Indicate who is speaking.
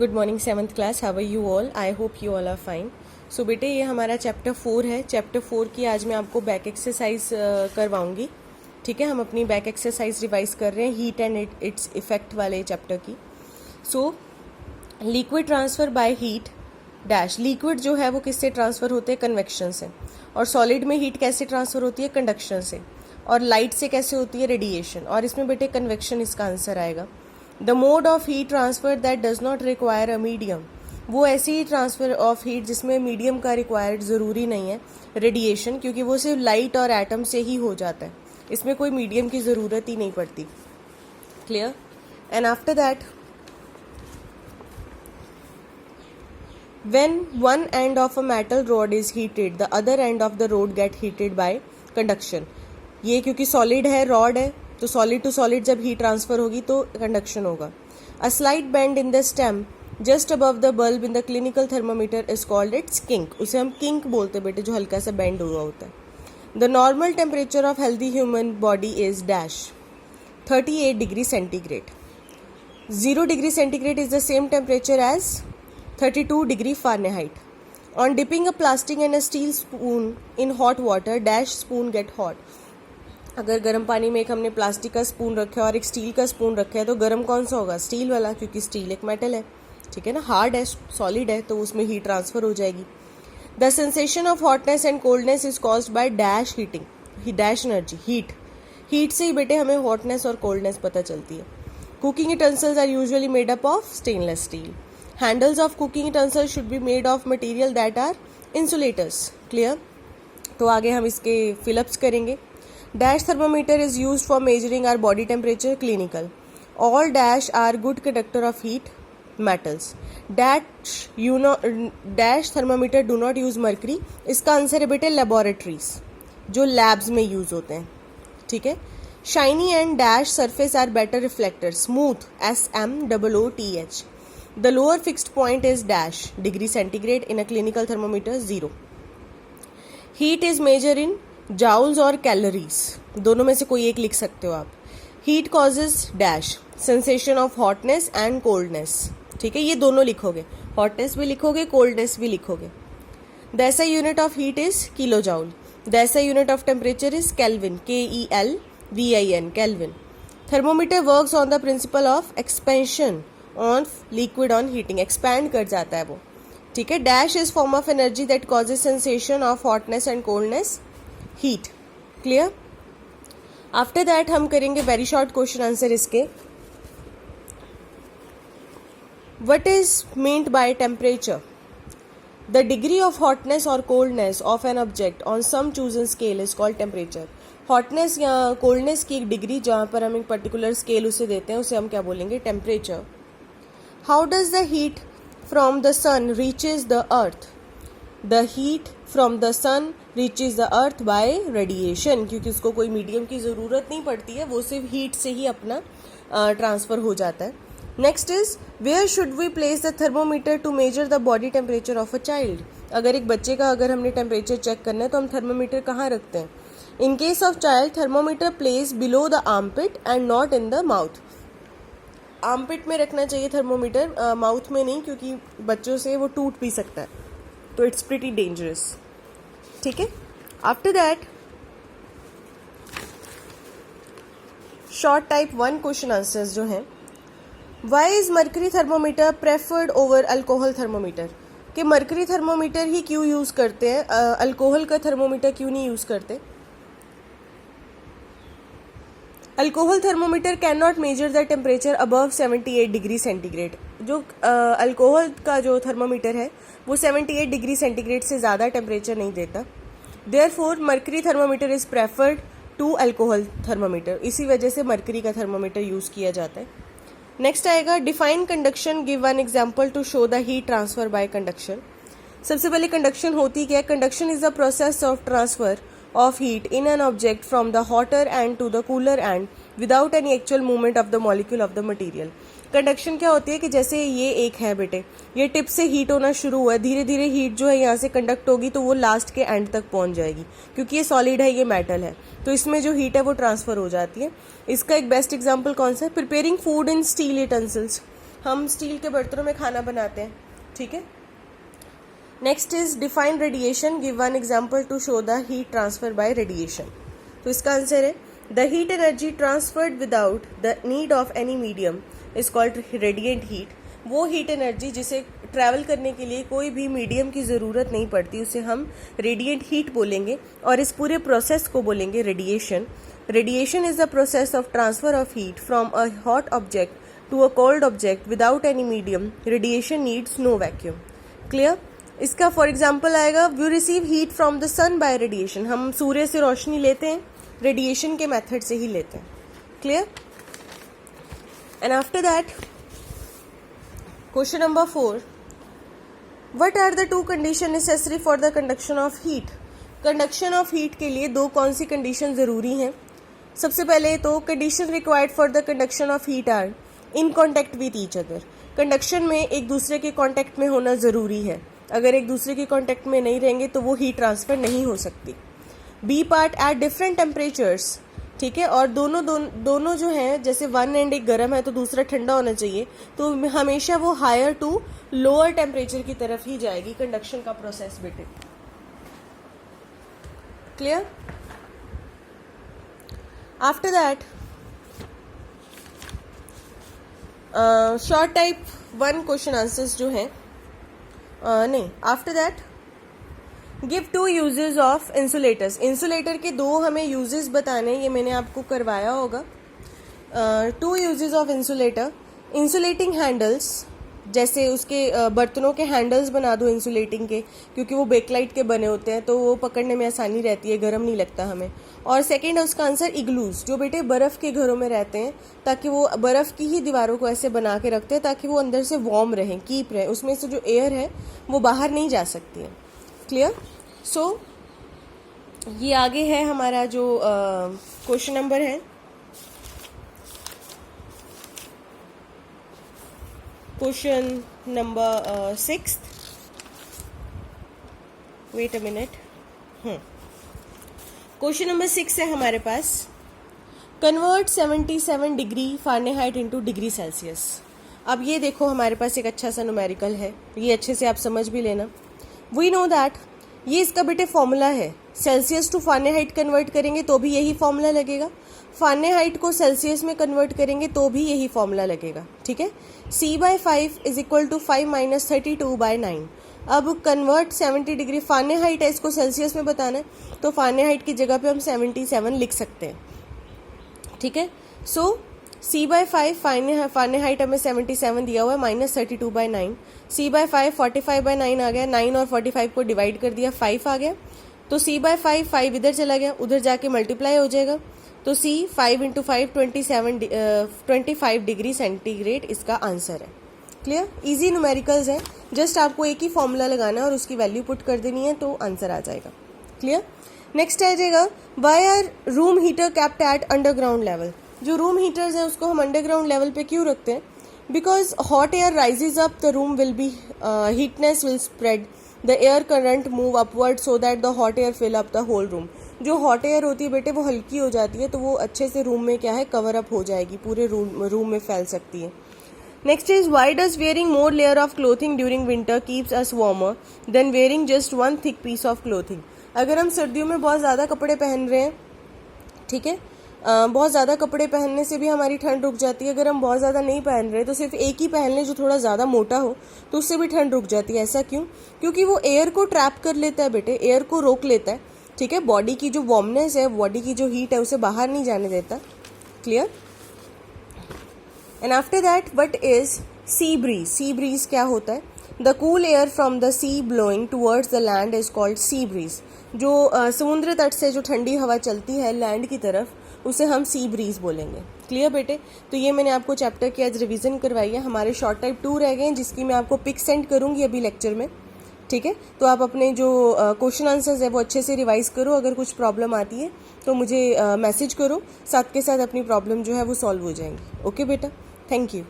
Speaker 1: Good morning seventh class, how are you all? I hope you all are fine. So बेटे, ये हमारा chapter 4 है. Chapter 4 की आज मैं आपको बैक एक्सरसाइज करवाऊंगी. ठीक है, हम अपनी बैक एक्सरसाइज रिवाइज कर रहे हैं हीट एंड इट्स इफेक्ट वाले चैप्टर की. So liquid transfer by heat dash. Liquid जो है वो किससे ट्रांसफर होते हैं? कन्वेक्शन से. और सॉलिड में हीट कैसे ट्रांसफर होती है? कंडक्शन से. और लाइट से कैसे होती है? रेडिएशन. और इसमें बेटे कन्वेक्शन इसका आंसर आएगा. The mode of heat transfer that does not require a medium. वो ऐसी ही ट्रांसफर ऑफ हीट जिसमें मीडियम का रिक्वायर्ड ज़रूरी नहीं है. रेडिएशन, क्योंकि वो सिर्फ लाइट और एटम से ही हो जाता है, इसमें कोई मीडियम की ज़रूरत ही नहीं पड़ती. Clear? And after that when one end of a metal rod is heated, the other end of the rod get heated by conduction. ये क्योंकि सॉलिड है, रॉड है, तो सॉलिड टू सॉलिड जब हीट ट्रांसफर होगी तो कंडक्शन होगा. A slight bend in the stem just above the bulb in the clinical thermometer is called its kink. उसे हम किंक बोलते हैं बेटे, जो हल्का सा बेंड हुआ होता है. The normal temperature of healthy human body is dash 38 degree centigrade. 0 degree centigrade is the same temperature as 32 degree Fahrenheit. On dipping a plastic and a steel spoon in hot water, dash spoon get hot. अगर गर्म पानी में एक हमने plastic का spoon रखा है और एक स्टील का स्पून रखा है, तो गर्म कौन सा होगा? स्टील वाला, क्योंकि स्टील एक मेटल है. ठीक है ना, हार्ड है, सॉलिड है, तो उसमें हीट ट्रांसफर हो जाएगी. The sensation of hotness and coldness is caused by dash heating. Dash energy, heat. Heat से ही बेटे हमें हॉटनेस और कोल्डनेस पता चलती है. Cooking utensils are usually made up of stainless steel. Handles of cooking utensils should be made of material that are insulators. Clear? तो आगे हम इसके फिलअप्स करेंगे. Dash thermometer is used for measuring our body temperature. Clinical. All dash are good conductor of heat. Metals. Dash thermometer do not use mercury. इसका answer है बेटे laboratories, जो labs में यूज होते हैं. ठीक है. Shiny and dash surface are better reflectors. Smooth. SMOOTH. The lower fixed point is dash degree centigrade. In a clinical thermometer 0. Heat is measured in joules और calories. दोनों में से कोई एक लिख सकते हो आप. Heat causes dash sensation of hotness and coldness. ठीक है, ये दोनों लिखोगे, hotness भी लिखोगे, coldness भी लिखोगे. The SI unit of heat is kilojoule. The SI unit of temperature is Kelvin. KELVIN. Kelvin. Thermometer works on the principle of expansion on liquid on heating. Expand कर जाता है वो. ठीक है. Dash is form of energy that causes sensation of hotness and coldness, heat. Clear? After that हम करेंगे very short question answer इसके. What is meant by temperature? The degree of hotness और coldness of an object on some chosen scale is called temperature. Hotness या coldness की एक degree जहाँ पर हम एक पर्टिकुलर स्केल उसे देते हैं, उसे हम क्या बोलेंगे? Temperature. How does the heat from the sun reaches the earth? The heat from the sun reaches the earth by radiation. क्योंकि उसको कोई मीडियम की ज़रूरत नहीं पड़ती है, वो सिर्फ हीट से ही अपना ट्रांसफ़र हो जाता है. Next is where should we place the thermometer to measure the body temperature of a child. अगर एक बच्चे का अगर हमने टेम्परेचर चेक करना है तो हम थर्मोमीटर कहाँ रखते हैं? In case of child, thermometer place below the armpit and not in the mouth. Armpit में रखना चाहिए थर्मोमीटर, माउथ में नहीं, क्योंकि बच्चों से वो टूट भी सकता है, तो इट्स प्रीटी डेंजरस. ठीक है. After that short type 1 question answers जो हैं. Why is mercury thermometer preferred over alcohol thermometer? कि मर्करी थर्मोमीटर ही क्यों यूज़ करते हैं, अल्कोहल का थर्मोमीटर क्यों नहीं यूज़ करते? Alcohol thermometer can not measure the temperature above 78 degree centigrade. जो अल्कोहल का जो थर्मोमीटर है वो 78 डिग्री सेंटीग्रेड से ज़्यादा टेम्परेचर नहीं देता. Therefore mercury thermometer is preferred to alcohol thermometer. इसी वजह से मर्करी का थर्मोमीटर यूज़ किया जाता है. नेक्स्ट आएगा define conduction, give one example to show the heat transfer by conduction. सबसे पहले कंडक्शन होती क्या है? Conduction is the process of transfer of heat in an object from the hotter end to the cooler end without any actual movement of the molecule of the material. Conduction क्या होती है कि जैसे ये एक है बेटे, ये टिप से हीट होना शुरू हुआ है, धीरे धीरे हीट जो है यहाँ से कंडक्ट होगी तो वो लास्ट के एंड तक पहुँच जाएगी, क्योंकि ये सॉलिड है, ये मेटल है, तो इसमें जो हीट है वो ट्रांसफर हो जाती है. इसका एक बेस्ट एग्जाम्पल कौन सा है? Preparing food in steel utensils. हम स्टील के बर्तनों में खाना बनाते हैं, ठीक है। Next is define radiation, give one example to show the heat transfer by radiation. तो इसका आंसर है the heat energy transferred without the need of any medium is called radiant heat. वो हीट एनर्जी जिसे travel करने के लिए कोई भी मीडियम की ज़रूरत नहीं पड़ती, उसे हम रेडिएंट हीट बोलेंगे और इस पूरे प्रोसेस को बोलेंगे radiation. Radiation is the process of transfer of heat from a hot object to a cold object without any medium. Radiation needs no vacuum. Clear. इसका फॉर एग्जाम्पल आएगा we receive heat from the sun by radiation. हम सूर्य से रोशनी लेते हैं, radiation के method से ही लेते हैं। Clear. And after that question number 4, what are the two condition necessary for the conduction of heat. Conduction of heat के लिए दो कौन सी कंडीशन जरूरी हैं। सबसे पहले तो condition required for the conduction of heat are in contact with each other. Conduction में एक दूसरे के कॉन्टैक्ट में होना ज़रूरी है। अगर एक दूसरे के कॉन्टैक्ट में नहीं रहेंगे तो वो हीट ट्रांसफर नहीं हो सकती। Be part at different temperatures, ठीक है। और दोनों जो हैं, जैसे वन एंड एक गर्म है तो दूसरा ठंडा होना चाहिए, तो हमेशा वो हायर टू लोअर टेम्परेचर की तरफ ही जाएगी कंडक्शन का प्रोसेस बेटे। Clear. After that short type 1 question answers जो हैं, नहीं, after that give 2 uses of insulators. Insulator के 2 हमें यूजेस बताने, ये मैंने आपको करवाया होगा। 2 uses of insulator. Insulating handles, जैसे उसके बर्तनों के हैंडल्स बना दो इंसुलेटिंग के, क्योंकि वो बेकलाइट के बने होते हैं तो वो पकड़ने में आसानी रहती है, गर्म नहीं लगता हमें। और सेकेंड है उसका आंसर इग्लूज, जो बेटे बर्फ़ के घरों में रहते हैं, ताकि वो बर्फ़ की ही दीवारों को ऐसे बना के रखते हैं ताकि वो अंदर से वार्म रहें, कीप रहे, उसमें से जो एयर है वो बाहर नहीं जा सकती है। क्लियर। सो ये आगे है हमारा जो क्वेश्चन नंबर है, question number 6। Wait a minute. Question number 6 है हमारे पास, convert 77 degree Fahrenheit into degree Celsius. अब ये देखो हमारे पास एक अच्छा सा न्यूमेरिकल है, ये अच्छे से आप समझ भी लेना। वी नो दैट, ये इसका बेटे फॉर्मूला है। सेल्सियस टू फ़ारेनहाइट कन्वर्ट करेंगे तो भी यही फॉर्मूला लगेगा, फ़ारेनहाइट को सेल्सियस में कन्वर्ट करेंगे तो भी यही फॉर्मूला लगेगा, ठीक है। C/5 is equal to 5 - 32/9। अब कन्वर्ट 70 डिग्री, फ़ारेनहाइट है, इसको सेल्सियस में बताना है, तो फ़ारेनहाइट की जगह पे हम 77 लिख सकते हैं, ठीक है। सो C/5 फ़ारेनहाइट हमें 77 दिया हुआ है, -32/9। C/5 45/9 आ गया, 9 और 45 को डिवाइड कर दिया, 5 आ गया। तो C/5 5 इधर चला गया, उधर जाके मल्टीप्लाई हो जाएगा, तो C 5 × 5 25 डिग्री सेंटीग्रेड इसका आंसर है। क्लियर। इजी न्यूमेरिकल्स है, जस्ट आपको एक ही फॉर्मूला लगाना है और उसकी वैल्यू पुट कर देनी है तो आंसर आ जाएगा। क्लियर। नेक्स्ट आ जाएगा, why are room heater kept at underground level. जो रूम हीटर्स हैं उसको हम अंडरग्राउंड लेवल पे क्यों रखते हैं? Because hot air rises up, the room will be heatness will spread, the air current move upward so that the hot air fill up the whole room. जो hot air होती है बेटे वो हल्की हो जाती है, तो वो अच्छे से रूम में क्या है कवर अप हो जाएगी, पूरे रूम में फैल सकती है। Next is, why does wearing more layer of clothing during winter keeps us warmer than wearing just 1 thick piece of clothing. अगर हम सर्दियों में बहुत ज़्यादा कपड़े पहन रहे हैं, ठीक है, बहुत ज़्यादा कपड़े पहनने से भी हमारी ठंड रुक जाती है। अगर हम बहुत ज़्यादा नहीं पहन रहे तो सिर्फ एक ही पहन लें जो थोड़ा ज़्यादा मोटा हो, तो उससे भी ठंड रुक जाती है। ऐसा क्यों? क्योंकि वो एयर को ट्रैप कर लेता है बेटे, एयर को रोक लेता है, ठीक है। बॉडी की जो वार्मनेस है, बॉडी की जो हीट है, उसे बाहर नहीं जाने देता। Clear. And after that, what is sea breeze? Sea breeze क्या होता है? The cool air from the sea blowing towards the land is called sea breeze. जो समुद्र तट से जो ठंडी हवा चलती है लैंड की तरफ, उसे हम सी ब्रीज बोलेंगे। क्लियर बेटे। तो ये मैंने आपको चैप्टर की आज रिवीजन करवाई है। हमारे शॉर्ट टाइप 2 रह गए हैं, जिसकी मैं आपको पिक सेंड करूंगी अभी लेक्चर में, ठीक है। तो आप अपने जो क्वेश्चन आंसर्स है वो अच्छे से रिवाइज करो। अगर कुछ प्रॉब्लम आती है तो मुझे मैसेज करो, साथ के साथ अपनी प्रॉब्लम जो है वो सॉल्व हो जाएंगी। ओके बेटा, थैंक यू।